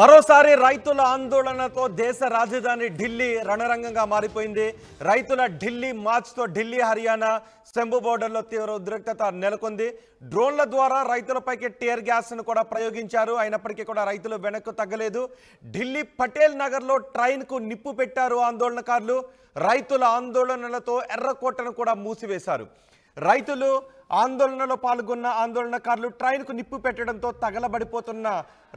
మరోసారి రైతుల ఆందోళనతో దేశ రాజధాని ఢిల్లీ రణరంగంగా మారిపోయింది. రైతుల ఢిల్లీ మార్చ్తో ఢిల్లీ హర్యానా శంభు బోర్డర్లో తీవ్ర ఉద్రిక్తత నెలకొంది. డ్రోన్ల ద్వారా రైతులపైకి టియర్ గ్యాస్ను కూడా ప్రయోగించారు. అయినప్పటికీ కూడా రైతులు వెనక్కు తగ్గలేదు. ఢిల్లీ పటేల్ నగర్లో ట్రైన్కు నిప్పు పెట్టారు ఆందోళనకారులు. రైతుల ఆందోళనలతో ఎర్రకోటను కూడా మూసివేశారు. రైతులు ఆందోళనలో పాల్గొన్న ఆందోళనకారులు ట్రైన్కు నిప్పు పెట్టడంతో తగలబడిపోతున్న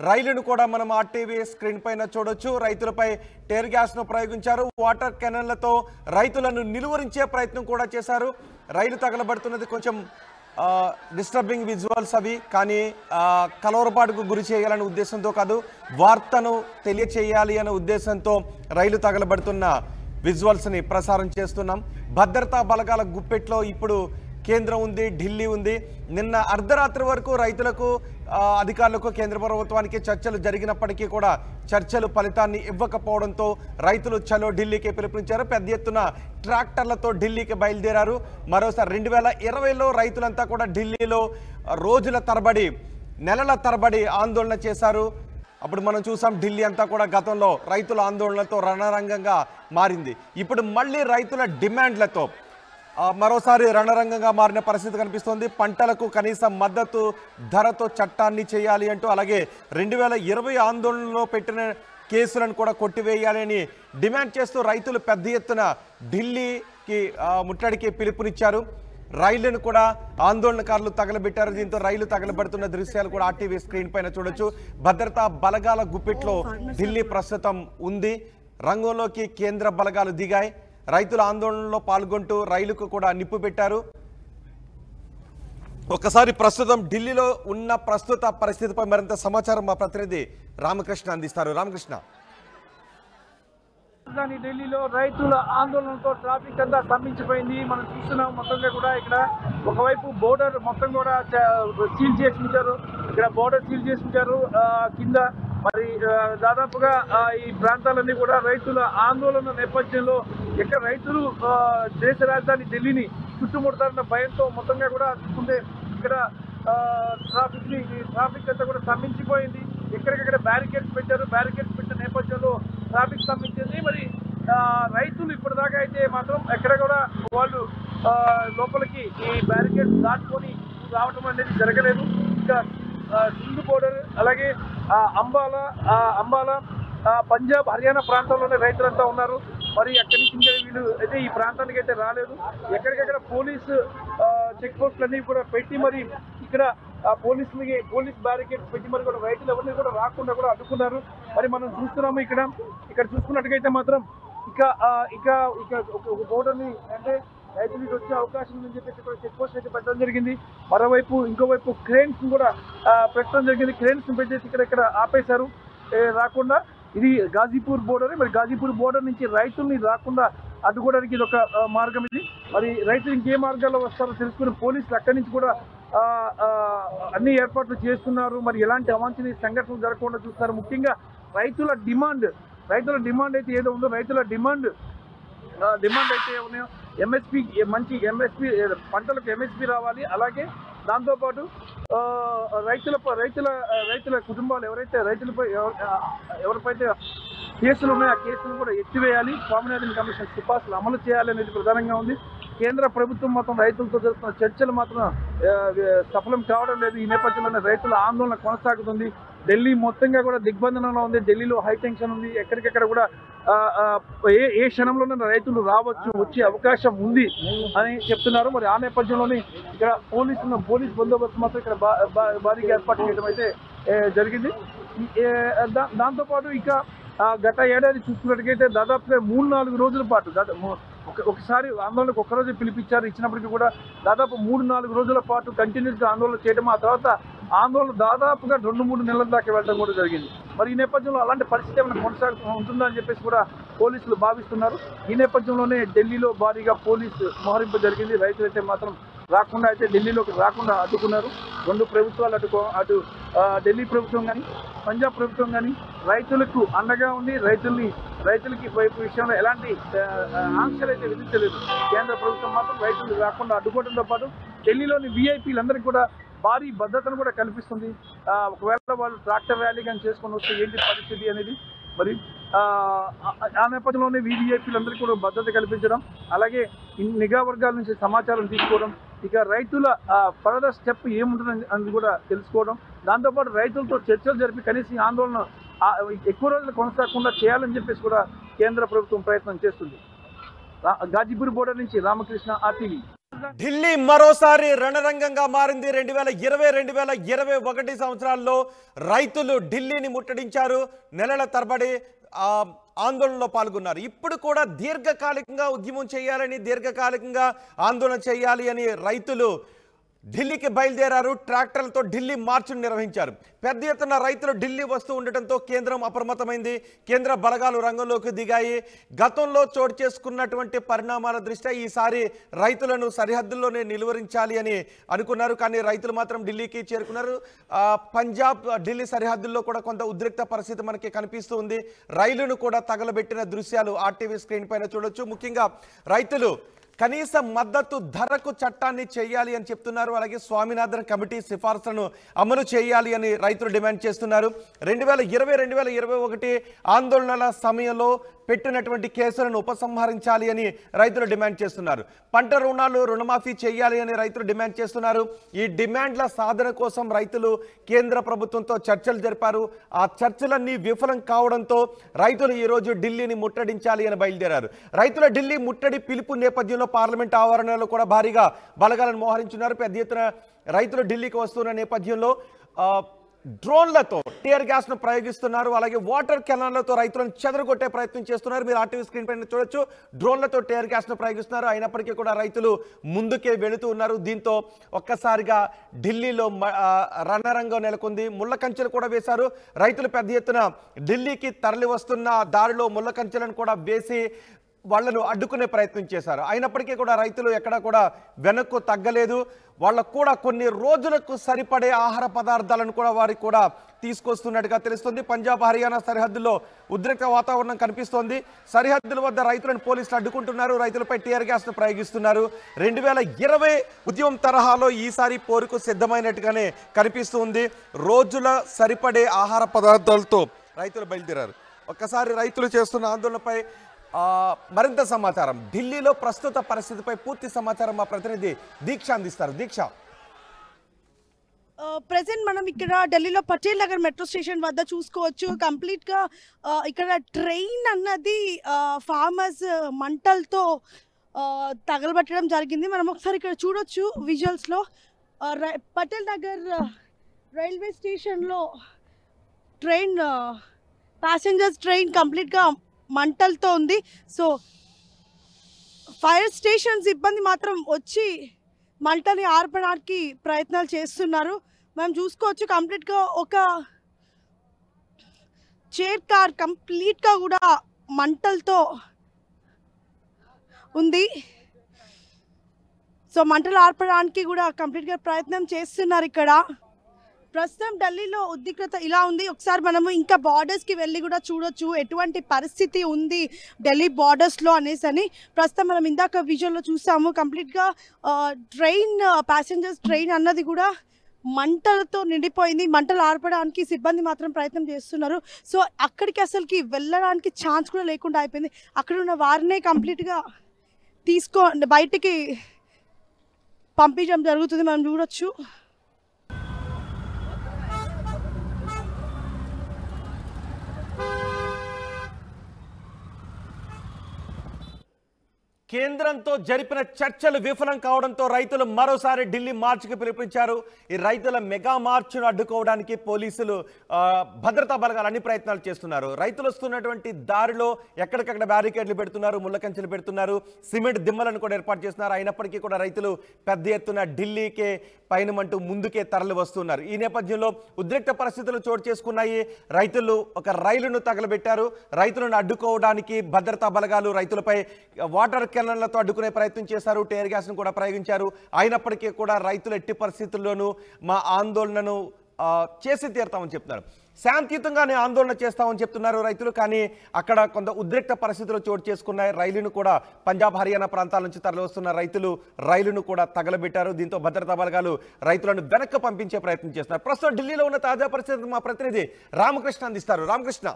రైలును కూడా మనం ఆర్టీవీ స్క్రీన్ పైన చూడొచ్చు. రైతులపై టేర్ గ్యాస్ను ప్రయోగించారు. వాటర్ కెనన్లతో రైతులను నిలువరించే ప్రయత్నం కూడా చేశారు. రైలు తగలబడుతున్నది కొంచెం డిస్టర్బింగ్ విజువల్స్ అవి, కానీ కలవరపాటుకు గురి చేయాలనే ఉద్దేశంతో కాదు, వార్తను తెలియచేయాలి అనే ఉద్దేశంతో రైలు తగలబడుతున్న విజువల్స్ని ప్రసారం చేస్తున్నాం. భద్రతా బలగాల గుప్పెట్లో ఇప్పుడు కేంద్రం ఉంది, ఢిల్లీ ఉంది. నిన్న అర్ధరాత్రి వరకు రైతులకు అధికారులకు కేంద్ర ప్రభుత్వానికి చర్చలు జరిగినప్పటికీ కూడా చర్చలు ఫలితాన్ని ఇవ్వకపోవడంతో రైతులు చలో ఢిల్లీకి పిలుపునిచ్చారు. పెద్ద ఎత్తున ట్రాక్టర్లతో ఢిల్లీకి బయలుదేరారు. మరోసారి 2020లో రైతులంతా కూడా ఢిల్లీలో రోజుల తరబడి నెలల తరబడి ఆందోళన చేశారు. అప్పుడు మనం చూసాం ఢిల్లీ అంతా కూడా గతంలో రైతుల ఆందోళనలతో రణరంగంగా మారింది. ఇప్పుడు మళ్ళీ రైతుల డిమాండ్లతో మరోసారి రణరంగంగా మారిన పరిస్థితి కనిపిస్తోంది. పంటలకు కనీస మద్దతు ధరతో చట్టాన్ని చేయాలి అంటూ, అలాగే 2020 ఆందోళనలో పెట్టిన కేసులను కూడా కొట్టివేయాలని డిమాండ్ చేస్తూ రైతులు పెద్ద ఎత్తున ఢిల్లీకి ముట్టడికి పిలుపునిచ్చారు. రైళ్లను కూడా ఆందోళనకారులు తగలబెట్టారు. దీంతో రైలు తగలబడుతున్న దృశ్యాలు కూడా ఆర్టీవీ స్క్రీన్ పైన చూడొచ్చు. భద్రతా బలగాల గుప్పిట్లో ఢిల్లీ ప్రస్తుతం ఉంది. రంగంలోకి కేంద్ర బలగాలు దిగాయి. రైతుల ఆందోళనలో పాల్గొంటూ రైలుకు కూడా నిప్పు పెట్టారు. ఒకసారి ప్రస్తుతం ఢిల్లీలో ఉన్న ప్రస్తుత పరిస్థితిపై మరింత సమాచారం మా ప్రతినిధి రామకృష్ణ అందిస్తారు. రామకృష్ణ, రాజధాని ఢిల్లీలో రైతుల ఆందోళనతో ట్రాఫిక్ అంతా స్తంభించిపోయింది. మనం చూస్తున్నాం మొత్తంగా కూడా ఇక్కడ ఒకవైపు బోర్డర్ మొత్తం కూడా సీల్ చేసి ఉంచారు. ఇక్కడ బోర్డర్ సీల్ చేసి ఉంచారు. కింద మరి దాదాపుగా ఈ ప్రాంతాలన్నీ కూడా రైతుల ఆందోళన నేపథ్యంలో ఇక్కడ రైతులు దేశ రాజధాని ఢిల్లీని చుట్టుముడతారన్న భయంతో మొత్తంగా కూడా చూసుకుంటే ఇక్కడ ట్రాఫిక్ అంతా కూడా స్తంభించిపోయింది. ఎక్కడికక్కడ బ్యారికేడ్స్ పెట్టారు. బ్యారికేడ్స్ పెట్టిన నేపథ్యంలో ట్రాఫిక్ స్తంభించింది. మరి రైతులు ఇప్పటిదాకా అయితే మాత్రం ఎక్కడ కూడా వాళ్ళు లోపలికి ఈ బ్యారికేడ్స్ దాటుకొని రావడం అనేది జరగలేదు. ఇంకా సింధు బోర్డర్, అలాగే అంబాలా పంజాబ్ హర్యానా ప్రాంతంలోనే రైతులంతా ఉన్నారు. మరి అక్కడి నుంచి ఇంకా వీళ్ళు అయితే ఈ ప్రాంతానికి అయితే రాలేదు. ఎక్కడికక్కడ పోలీసు చెక్ పోస్టులన్నీ కూడా పెట్టి మరి ఇక్కడ పోలీస్ బ్యారికేడ్స్ పెట్టి మరి కూడా రైతులు ఎవరిని కూడా రాకుండా కూడా అడ్డుకున్నారు. మరి మనం చూస్తున్నాము ఇక్కడ చూసుకున్నట్టుగైతే మాత్రం ఇక ఒక బోర్డర్ని అంటే రైతులకు వచ్చే అవకాశం ఉందని చెప్పేసి ఇక్కడ చెక్ పోస్ట్ అయితే పెట్టడం జరిగింది. మరోవైపు ఇంకోవైపు క్రేన్స్ కూడా పెట్టడం జరిగింది. క్రేన్స్ పెట్టేసి ఇక్కడ ఆపేశారు రాకుండా. ఇది గాజీపూర్ బోర్డర్. మరి గాజీపూర్ బోర్డర్ నుంచి రైతుల్ని రాకుండా అడ్డుకోవడానికి ఇది ఒక మార్గం. ఇది మరి రైతులు ఇంకే మార్గాల్లో వస్తారో తెలుసుకుని పోలీసులు అక్కడి నుంచి కూడా అన్ని ఏర్పాట్లు చేస్తున్నారు. మరి ఎలాంటి అవాంఛనీయ సంఘటనలు జరగకుండా చూస్తారు. ముఖ్యంగా రైతుల డిమాండ్ అయితే ఏదో ఉందో, రైతుల డిమాండ్ అయితే ఉన్నాయో ఎంఎస్పీ, మంచి ఎంఎస్పీ పంటలకు ఎంఎస్పీ రావాలి. అలాగే దాంతోపాటు రైతుల కుటుంబాలు ఎవరిపైతే కేసులు ఉన్నాయో ఆ కేసులు కూడా ఎత్తివేయాలి. స్వామినాథన్ కమిషన్ సిఫార్సులు అమలు చేయాలనేది ప్రధానంగా ఉంది. కేంద్ర ప్రభుత్వం మాత్రం రైతులతో జరుగుతున్న చర్చలు మాత్రం సఫలం కావడం లేదు. ఈ నేపథ్యంలోనే రైతుల ఆందోళన కొనసాగుతుంది. ఢిల్లీ మొత్తంగా కూడా దిగ్బంధనంలో ఉంది. ఢిల్లీలో హై టెన్షన్ ఉంది. ఎక్కడికెక్కడ కూడా ఏ క్షణంలోనే రైతులు వచ్చే అవకాశం ఉంది అని చెప్తున్నారు. మరి ఆ నేపథ్యంలోనే ఇక్కడ పోలీస్ బందోబస్తు మాత్రం ఇక్కడ భారీగా ఏర్పాటు చేయడం అయితే జరిగింది. దాంతోపాటు ఇక గత ఏడాది చూసుకున్నట్టుకైతే దాదాపుగా 3-4 రోజుల పాటు ఒకసారి ఆందోళనకు ఒక్కరోజు పిలిపించారు. ఇచ్చినప్పటికీ కూడా దాదాపు 3-4 రోజుల పాటు కంటిన్యూస్గా ఆందోళన చేయడం, ఆ తర్వాత ఆందోళన దాదాపుగా 2-3 నెలల దాకా వెళ్ళడం కూడా జరిగింది. మరి ఈ నేపథ్యంలో అలాంటి పరిస్థితి ఏమైనా కొనసాగుతూ ఉంటుందా అని చెప్పేసి కూడా పోలీసులు భావిస్తున్నారు. ఈ నేపథ్యంలోనే ఢిల్లీలో భారీగా పోలీసు మోహరింపు జరిగింది. రైతులు అయితే మాత్రం ఢిల్లీలోకి రాకుండా అడ్డుకున్నారు. రెండు ప్రభుత్వాలు అటు ఢిల్లీ ప్రభుత్వం కానీ పంజాబ్ ప్రభుత్వం కానీ రైతులకు అండగా ఉండి రైతులకి వైపు విషయంలో ఎలాంటి ఆంక్షలు అయితే విధించలేదు. కేంద్ర ప్రభుత్వం మాత్రం రైతులు రాకుండా అడ్డుకోవడంతో పాటు ఢిల్లీలోని వీఐపీలందరికీ కూడా భారీ భద్రతను కూడా కల్పిస్తుంది. ఒకవేళ వాళ్ళు ట్రాక్టర్ ర్యాలీ కానీ చేసుకొని వస్తే ఏంటి పరిస్థితి అనేది మరి ఆ నేపథ్యంలోనే వీవీఐపీలందరికీ కూడా భద్రత కల్పించడం, అలాగే నిఘా వర్గాల నుంచి సమాచారం తీసుకోవడం, ఇక రైతుల ఫర్దర్ స్టెప్ ఏముంటుందని అని కూడా తెలుసుకోవడం, దాంతోపాటు రైతులతో చర్చలు జరిపి కనీసం ఆందోళన ఎక్కువ రోజులు కొనసాగకుండా చేయాలని చెప్పేసి కూడా కేంద్ర ప్రభుత్వం ప్రయత్నం చేస్తుంది. గాజీపూర్ బోర్డర్ నుంచి రామకృష్ణ, RTV. ఢిల్లీ మరోసారి రణరంగంగా మారింది. 2020-2021 సంవత్సరాల్లో రైతులు ఢిల్లీని ముట్టడించారు. నెలల తరబడి ఆందోళనలో పాల్గొన్నారు. ఇప్పుడు కూడా దీర్ఘకాలికంగా ఉద్యమం చేయాలని, దీర్ఘకాలికంగా ఆందోళన చేయాలి అని రైతులు ఢిల్లీకి బయలుదేరారు. ట్రాక్టర్లతో ఢిల్లీ మార్చును నిర్వహించారు. పెద్ద ఎత్తున రైతులు ఢిల్లీ వస్తూ ఉండటంతో కేంద్రం అప్రమత్తమైంది. కేంద్ర బలగాలు రంగంలోకి దిగాయి. గతంలో చోటు చేసుకున్నటువంటి పరిణామాల దృష్ట్యా ఈసారి రైతులను సరిహద్దుల్లోనే నిలువరించాలి అని అనుకున్నారు. కానీ రైతులు మాత్రం ఢిల్లీకి చేరుకున్నారు. పంజాబ్ ఢిల్లీ సరిహద్దుల్లో కూడా కొంత ఉద్రిక్త పరిస్థితి మనకి కనిపిస్తూ ఉంది. రైలును కూడా తగలబెట్టిన దృశ్యాలు RTV స్క్రీన్ పైన చూడొచ్చు. ముఖ్యంగా రైతులు కనీస మద్దతు ధరకు చట్టాన్ని చేయాలి అని చెప్తున్నారు. అలాగే స్వామినాథన్ కమిటీ సిఫార్సులను అమలు చేయాలి అని రైతులు డిమాండ్ చేస్తున్నారు. 2020-2021 ఆందోళనల సమయంలో పెట్టినటువంటి కేసులను ఉపసంహరించాలి అని రైతులు డిమాండ్ చేస్తున్నారు. పంట రుణాలు రుణమాఫీ చేయాలి అని రైతులు డిమాండ్ చేస్తున్నారు. ఈ డిమాండ్ల సాధన కోసం రైతులు కేంద్ర ప్రభుత్వంతో చర్చలు జరిపారు. ఆ చర్చలన్నీ విఫలం కావడంతో రైతులు ఈరోజు ఢిల్లీని ముట్టడించాలి అని బయలుదేరారు. రైతుల ఢిల్లీ ముట్టడి పిలుపు నేపథ్యంలో పార్లమెంట్ ఆవరణలో కూడా భారీగా బలగాలను మోహరించున్నారు. పెద్ద ఎత్తున రైతులు ఢిల్లీకి వస్తున్న నేపథ్యంలో డ్రోన్లతో టియర్ గ్యాస్ను ప్రయోగిస్తున్నారు. అలాగే వాటర్ కెనాన్లతో రైతులను చెదరగొట్టే ప్రయత్నం చేస్తున్నారు. మీరు RTV స్క్రీన్ పైన చూడొచ్చు. డ్రోన్లతో టియర్ గ్యాస్ను ప్రయోగిస్తున్నారు. అయినప్పటికీ కూడా రైతులు ముందుకే వెళుతూ ఉన్నారు. దీంతో ఒక్కసారిగా ఢిల్లీలో రణరంగం నెలకొంది. ముళ్ళ కంచెలు కూడా వేశారు. రైతులు పెద్ద ఎత్తున ఢిల్లీకి తరలి వస్తున్న దారిలో ముళ్ళ కంచెలను కూడా వేసి వాళ్లను అడ్డుకునే ప్రయత్నం చేశారు. అయినప్పటికీ కూడా రైతులు ఎక్కడా కూడా వెనక్కు తగ్గలేదు. వాళ్ళకు కూడా కొన్ని రోజులకు సరిపడే ఆహార పదార్థాలను కూడా వారికి కూడా తీసుకొస్తున్నట్టుగా తెలుస్తుంది. పంజాబ్ హర్యానా సరిహద్దుల్లో ఉద్రిక్త వాతావరణం కనిపిస్తోంది. సరిహద్దుల వద్ద రైతులను పోలీసులు అడ్డుకుంటున్నారు. రైతులపై టియర్ గ్యాస్ను ప్రయోగిస్తున్నారు. 2020 ఉద్యమం తరహాలో ఈసారి పోరుకు సిద్ధమైనట్టుగానే కనిపిస్తుంది. రోజుల సరిపడే ఆహార పదార్థాలతో రైతులు బయలుదేరారు. ఒక్కసారి రైతులు చేస్తున్న ఆందోళనపై మరింత సమాచారం, ఢిల్లీలో ప్రస్తుత పరిస్థితిపై పూర్తి సమాచారం మా ప్రతినిధి దీక్ష అందిస్తారు. దీక్ష, ప్రెసెంట్ మనం ఇక్కడ ఢిల్లీలో పటేల్ నగర్ మెట్రో స్టేషన్ వద్ద చూసుకోవచ్చు. కంప్లీట్గా ఇక్కడ ట్రైన్ అన్నది ఫార్మర్స్ మంటలతో తగలబెట్టడం జరిగింది. మనం ఒకసారి ఇక్కడ చూడొచ్చు విజువల్స్లో. పటేల్ నగర్ రైల్వే స్టేషన్లో ట్రైన్ ప్యాసింజర్స్ ట్రైన్ కంప్లీట్గా మంటలతో ఉంది. సో ఫైర్ స్టేషన్ సిబ్బంది మాత్రం వచ్చి మంటని ఆర్పడానికి ప్రయత్నాలు చేస్తున్నారు. మనం చూసుకోవచ్చు కంప్లీట్గా ఒక చైర్ కార్ కంప్లీట్గా కూడా మంటలతో ఉంది. సో మంటలు ఆర్పడానికి కూడా కంప్లీట్గా ప్రయత్నం చేస్తున్నారు. ఇక్కడ ప్రస్తుతం ఢిల్లీలో ఉద్రిక్తత ఇలా ఉంది. ఒకసారి మనము ఇంకా బార్డర్స్కి వెళ్ళి కూడా చూడొచ్చు ఎటువంటి పరిస్థితి ఉంది ఢిల్లీ బార్డర్స్లో అనేసి అని. ప్రస్తుతం మనం ఇందాక విజువల్లో చూసాము కంప్లీట్గా ట్రైన్ ప్యాసింజర్స్ ట్రైన్ అన్నది కూడా మంటలతో నిండిపోయింది. మంటలు ఆర్పడానికి సిబ్బంది మాత్రం ప్రయత్నం చేస్తున్నారు. సో అక్కడికి అసలుకి వెళ్ళడానికి ఛాన్స్ కూడా లేకుండా అయిపోయింది. అక్కడ ఉన్న వారినే కంప్లీట్గా బయటికి పంపించడం జరుగుతుంది. మనం చూడొచ్చు. కేంద్రంతో జరిపిన చర్చలు విఫలం కావడంతో రైతులు మరోసారి ఢిల్లీ మార్చికి పిలుపునిచ్చారు. ఈ రైతుల మెగా మార్చును అడ్డుకోవడానికి పోలీసులు భద్రతా బలగాలు అన్ని ప్రయత్నాలు చేస్తున్నారు. రైతులు వస్తున్నటువంటి దారిలో ఎక్కడికక్కడ బ్యారికేడ్లు పెడుతున్నారు, ముళ్ళ కంచెలు పెడుతున్నారు, సిమెంట్ దిమ్మలను కూడా ఏర్పాటు చేస్తున్నారు. అయినప్పటికీ కూడా రైతులు పెద్ద ఎత్తున ఢిల్లీకే పయనమంటూ ముందుకే తరలి వస్తున్నారు. ఈ నేపథ్యంలో ఉద్రిక్త పరిస్థితులు చోటు చేసుకున్నాయి. రైతులు ఒక రైలును తగలబెట్టారు. రైతులను అడ్డుకోవడానికి భద్రతా బలగాలు రైతులపై వాటర్ కెనాన్లతో అడ్డుకునే ప్రయత్నం చేశారు. టియర్ గ్యాస్ను కూడా ప్రయోగించారు. అయినప్పటికీ కూడా రైతులు ఎట్టి పరిస్థితుల్లోనూ మా ఆందోళనను చేసి తీరుతామని చెప్తున్నారు. శాంతియుతంగానే ఆందోళన చేస్తామని చెప్తున్నారు రైతులు. కానీ అక్కడ కొంత ఉద్రిక్త పరిస్థితులు చోటు చేసుకున్నాయి. రైలును కూడా పంజాబ్ హర్యానా ప్రాంతాల నుంచి తరలివస్తున్న రైతులు రైలును కూడా తగలబెట్టారు. దీంతో భద్రతా బలగాలు రైతులను వెనక్కి పంపించే ప్రయత్నం చేస్తున్నారు. ప్రస్తుతం ఢిల్లీలో ఉన్న తాజా పరిస్థితులు మా ప్రతినిధి రామకృష్ణ అందిస్తారు. రామకృష్ణ,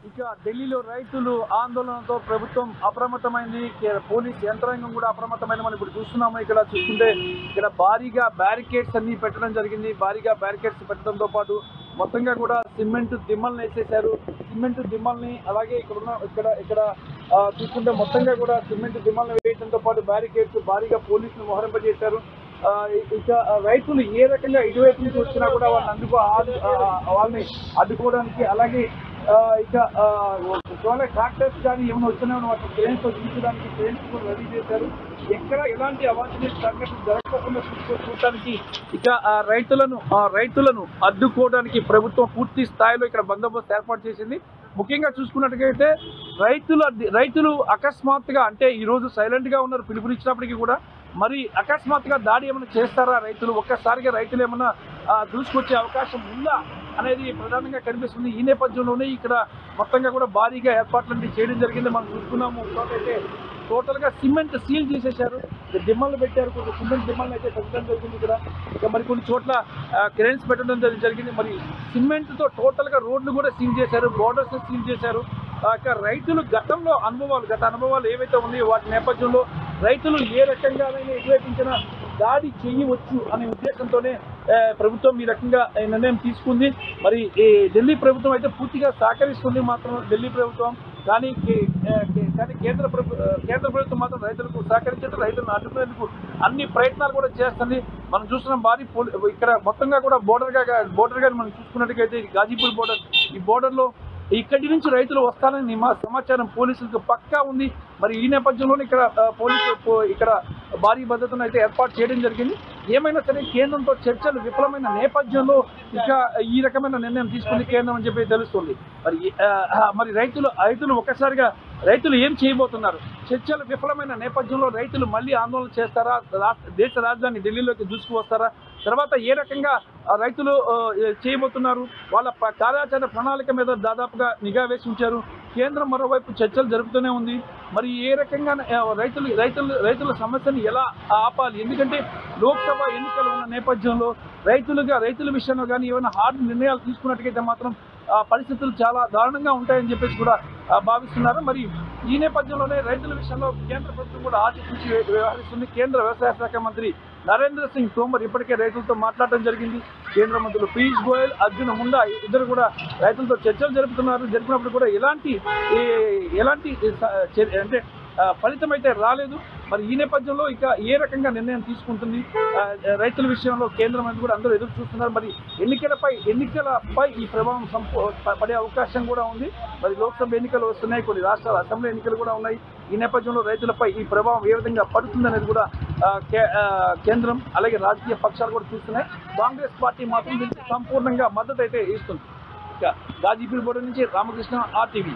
ఇక ఢిల్లీలో రైతులు ఆందోళనతో ప్రభుత్వం అప్రమత్తమైంది, పోలీస్ యంత్రాంగం కూడా అప్రమత్తమైంది. మనం ఇప్పుడు చూస్తున్నాము. ఇక్కడ చూస్తుంటే ఇక్కడ భారీగా బ్యారికేడ్స్ అన్ని పెట్టడం జరిగింది. భారీగా బ్యారికేడ్స్ పెట్టడంతో పాటు మొత్తంగా కూడా సిమెంట్ దిమ్మల్ని వేసేసారు. సిమెంట్ దిమ్మల్ని అలాగే ఇక్కడ చూస్తుంటే మొత్తంగా కూడా సిమెంట్ దిమ్మల్ని వేయడంతో పాటు బ్యారికేడ్స్ భారీగా పోలీసులు మోహరింపజేశారు. ఇక రైతులు ఏ రకంగా ఇటువైపు నుంచి వచ్చినా కూడా వాళ్ళని అడ్డుకోవడానికి అలాగే ఇక ఒకవేళ ట్రాక్టర్స్ కానీ ఏమైనా వచ్చినా వాటి ట్రైన్స్ తీర్చడానికి ట్రైన్స్ కూడా రెడీ చేశారు. ఎక్కడ ఎలాంటి అవాంఛనీయ సంఘటనలు జరగకుండా చూడటానికి ఇక రైతులను అడ్డుకోవడానికి ప్రభుత్వం పూర్తి స్థాయిలో ఇక్కడ బందోబస్తు ఏర్పాటు చేసింది. ముఖ్యంగా చూసుకున్నట్టుగైతే రైతులు అకస్మాత్తుగా అంటే ఈరోజు సైలెంట్గా ఉన్నారు పిలుపునిచ్చినప్పటికీ కూడా మరి అకస్మాత్తుగా దాడి ఏమైనా చేస్తారా రైతులు, ఒక్కసారిగా రైతులు ఏమైనా దూసుకొచ్చే అవకాశం ఉందా అనేది ప్రధానంగా కనిపిస్తుంది. ఈ నేపథ్యంలోనే ఇక్కడ మొత్తంగా కూడా భారీగా ఏర్పాట్లన్నీ చేయడం జరిగింది. మనం చూసుకున్నాము. అయితే టోటల్గా సిమెంట్ సీల్ చేసేసారు, దిమ్మలు పెట్టారు. కొంచెం సిమెంట్ దిమ్మలను అయితే పెట్టడం జరిగింది. ఇక్కడ ఇక మరి కొన్ని చోట్ల క్రేన్స్ పెట్టడం జరిగింది. మరి సిమెంట్తో టోటల్గా రోడ్లు కూడా సీల్ చేశారు, బోర్డర్స్ సీల్ చేశారు. ఇక రైతులు గత అనుభవాలు ఏవైతే ఉన్నాయో వాటి నేపథ్యంలో రైతులు ఏ రకంగానైనా ఎదురేపించిన దాడి చేయవచ్చు అనే ఉద్దేశంతోనే ప్రభుత్వం ఈ రకంగా నిర్ణయం తీసుకుంది. మరి ఢిల్లీ ప్రభుత్వం అయితే పూర్తిగా సహకరిస్తుంది మాత్రం ఢిల్లీ ప్రభుత్వం. కానీ కేంద్ర ప్రభుత్వం మాత్రం రైతులకు సహకరించడం, రైతులను అడ్డుకునేందుకు అన్ని ప్రయత్నాలు కూడా చేస్తుంది. మనం చూస్తున్నాం భారీ ఇక్కడ మొత్తంగా కూడా బోర్డర్గా మనం చూసుకున్నట్టుగైతే గాజీపూర్ బోర్డర్, ఈ బోర్డర్లో ఇక్కడి నుంచి రైతులు వస్తారని సమాచారం పోలీసులకు పక్కా ఉంది. మరి ఈ నేపథ్యంలోనే ఇక్కడ భారీ భద్రతను అయితే ఏర్పాటు చేయడం జరిగింది. ఏమైనా సరే కేంద్రంతో చర్చలు విఫలమైన నేపథ్యంలో ఇక ఈ రకమైన నిర్ణయం తీసుకుంది కేంద్రం అని చెప్పి తెలుస్తుంది. మరి రైతులు ఒక్కసారిగా రైతులు ఏం చేయబోతున్నారు? చర్చలు విఫలమైన నేపథ్యంలో రైతులు మళ్ళీ ఆందోళన చేస్తారా? దేశ రాజధాని ఢిల్లీలోకి దూసుకువస్తారా? తర్వాత ఏ రకంగా రైతులు చేయబోతున్నారు? వాళ్ళ కార్యాచరణ ప్రణాళిక మీద దాదాపుగా నిఘా వేసి ఉంచారు. కేంద్రం మరోవైపు చర్చలు జరుపుతూనే ఉంది. మరి ఏ రకంగా రైతుల సమస్యను ఎలా ఆపాలి? ఎందుకంటే లోక్సభ ఎన్నికలు ఉన్న నేపథ్యంలో రైతుల విషయంలో కానీ ఏమైనా హార్డ్ నిర్ణయాలు తీసుకున్నట్టుగైతే మాత్రం పరిస్థితులు చాలా దారుణంగా ఉంటాయని చెప్పేసి కూడా భావిస్తున్నారు. మరి ఈ నేపథ్యంలోనే రైతుల విషయంలో కేంద్ర ప్రభుత్వం కూడా ఆచితూచి వ్యవహరిస్తుంది. కేంద్ర వ్యవసాయ శాఖ మంత్రి నరేంద్ర సింగ్ తోమర్ ఇప్పటికే రైతులతో మాట్లాడడం జరిగింది. కేంద్ర మంత్రులు పీయూష్ గోయల్, అర్జున్ ముండా ఇద్దరు కూడా రైతులతో చర్చలు జరిపినప్పుడు కూడా ఎలాంటి అంటే ఫలితం అయితే రాలేదు. మరి ఈ నేపథ్యంలో ఇక ఏ రకంగా నిర్ణయం తీసుకుంటుంది రైతుల విషయంలో కేంద్రం అనేది కూడా అందరూ ఎదురు చూస్తున్నారు. మరి ఎన్నికలపై ఈ ప్రభావం పడే అవకాశం కూడా ఉంది. మరి లోక్సభ ఎన్నికలు వస్తున్నాయి, కొన్ని రాష్ట్రాల అసెంబ్లీ ఎన్నికలు కూడా ఉన్నాయి. ఈ నేపథ్యంలో రైతులపై ఈ ప్రభావం ఏ విధంగా పడుతుందనేది కూడా కేంద్రం అలాగే రాజకీయ పక్షాలు కూడా చూస్తున్నాయి. కాంగ్రెస్ పార్టీ మాత్రం దీనికి సంపూర్ణంగా మద్దతు అయితే ఇస్తుంది. ఇక గాజీపూర్ బోర్డు నుంచి రామకృష్ణ, RTV.